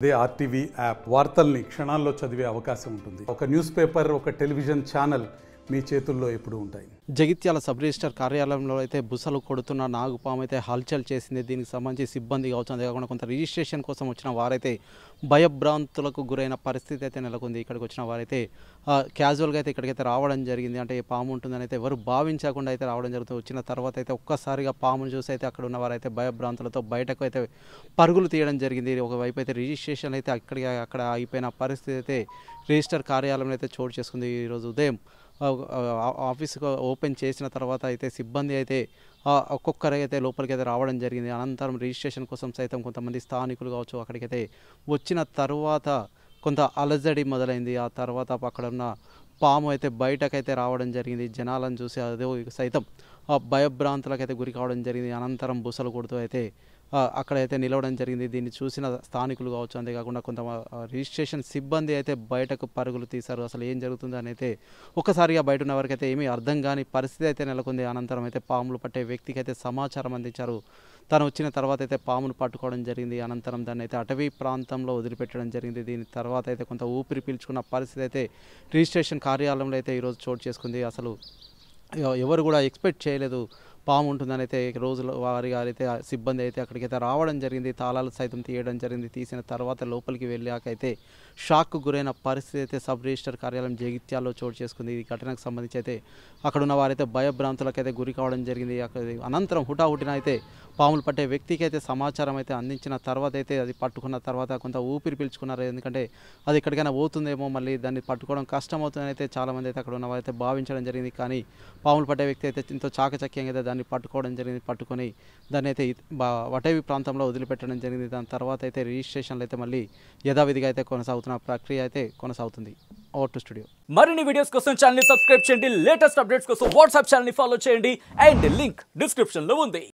అదే RTV app వార్తల్ని క్షణాల్లో చదివే అవకాశం ఉంటుంది. ఒక న్యూస్ పేపర్, ఒక టెలివిజన్ ఛానల్ మీ చేతుల్లో ఎప్పుడు ఉంటాయి. జగిత్యాల సబ్ రిజిస్టర్ కార్యాలయంలో అయితే బుసలు కొడుతున్న నాగుపాము అయితే హల్చల్ చేసింది. దీనికి సంబంధించి సిబ్బంది కావచ్చు, అంతేకాకుండా కొంత రిజిస్ట్రేషన్ కోసం వచ్చిన వారైతే భయభ్రాంతులకు గురైన పరిస్థితి అయితే నెలకొంది. ఇక్కడికి వచ్చిన వారైతే క్యాజువల్గా అయితే ఇక్కడికైతే రావడం జరిగింది. అంటే పాము ఉంటుందని అయితే ఎవరు భావించకుండా అయితే రావడం జరుగుతుంది. వచ్చిన తర్వాత అయితే ఒక్కసారిగా పామును చూసి అయితే అక్కడ ఉన్న వారైతే భయభ్రాంతులతో బయటకు అయితే పరుగులు తీయడం జరిగింది. ఒకవైపు అయితే రిజిస్ట్రేషన్ అయితే అక్కడ అయిపోయిన పరిస్థితి అయితే రిజిస్టర్ కార్యాలయంలో అయితే చోటు చేసుకుంది. ఈరోజు ఉదయం ఆఫీస్గా ఓపెన్ చేసిన తర్వాత అయితే సిబ్బంది అయితే ఒక్కొక్కరైతే లోపలికి అయితే రావడం జరిగింది. అనంతరం రిజిస్ట్రేషన్ కోసం సైతం కొంతమంది స్థానికులు కావచ్చు అక్కడికైతే వచ్చిన తర్వాత కొంత అలజడి మొదలైంది. ఆ తర్వాత అక్కడ ఉన్న పాము అయితే బయటకైతే రావడం జరిగింది. జనాలను చూసి అదే సైతం భయభ్రాంతులకైతే గురి కావడం జరిగింది. అనంతరం బుసలు కొడుతూ అయితే అక్కడైతే నిలవడం జరిగింది. దీన్ని చూసిన స్థానికులు కావచ్చు, అంతేకాకుండా కొంత రిజిస్ట్రేషన్ సిబ్బంది అయితే బయటకు పరుగులు తీశారు. అసలు ఏం జరుగుతుంది అని అయితే ఒక్కసారిగా బయట ఉన్న వరకు అయితే ఏమీ అర్థం కాని పరిస్థితి అయితే నెలకొంది. అనంతరం అయితే పాములు పట్టే వ్యక్తికి అయితే సమాచారం అందించారు. తను వచ్చిన తర్వాత అయితే పామును పట్టుకోవడం జరిగింది. అనంతరం దాన్ని అయితే అటవీ ప్రాంతంలో వదిలిపెట్టడం జరిగింది. దీని తర్వాత అయితే కొంత ఊపిరి పీల్చుకున్న పరిస్థితి అయితే రిజిస్ట్రేషన్ కార్యాలయంలో అయితే ఈరోజు చోటు చేసుకుంది. అసలు ఎవరు కూడా ఎక్స్పెక్ట్ చేయలేదు పాము ఉంటుందని అయితే. రోజుల వారిగా అయితే సిబ్బంది అయితే అక్కడికైతే రావడం జరిగింది. తాళాలు సైతం తీయడం జరిగింది. తీసిన తర్వాత లోపలికి వెళ్ళాకైతే షాక్కు గురైన పరిస్థితి అయితే సబ్ రిజిస్టర్ కార్యాలయం జగిత్యాల్లో చోటు చేసుకుంది. ఈ ఘటనకు సంబంధించి అయితే అక్కడ ఉన్న వారైతే భయభ్రాంతులకైతే గురి కావడం జరిగింది. అనంతరం హుటాహుటిన అయితే పాములు పట్టే వ్యక్తికి అయితే సమాచారం అయితే అందించిన తర్వాత అయితే అది పట్టుకున్న తర్వాత కొంత ఊపిరి పీల్చుకున్నారు. ఎందుకంటే అది ఎక్కడికైనా పోతుందేమో, మళ్ళీ దాన్ని పట్టుకోవడం కష్టమవుతుందని అయితే చాలామంది అయితే అక్కడ ఉన్న వారైతే భావించడం జరిగింది. కానీ పాములు పట్టే వ్యక్తి అయితే ఎంతో చాకచక్యంగా అయితే దాన్ని పట్టుకోవడం జరిగింది. పట్టుకొని దాన్ని అయితే అటవీ ప్రాంతంలో వదిలిపెట్టడం జరిగింది. దాని తర్వాత అయితే రిజిస్ట్రేషన్లు అయితే మళ్ళీ యథావిధిగా అయితే కొనసాగుతున్న ప్రక్రియ అయితే కొనసాగుతుంది. Over to studio. మరిన్ని వీడియోస్ కోసం ఛానల్ ని సబ్స్క్రైబ్ చేయండి. లేటెస్ట్ అప్డేట్స్ కోసం వాట్సాప్ ఛానల్ ని ఫాలో చేయండి. అండ్ లింక్ డిస్క్రిప్షన్ లో ఉంది.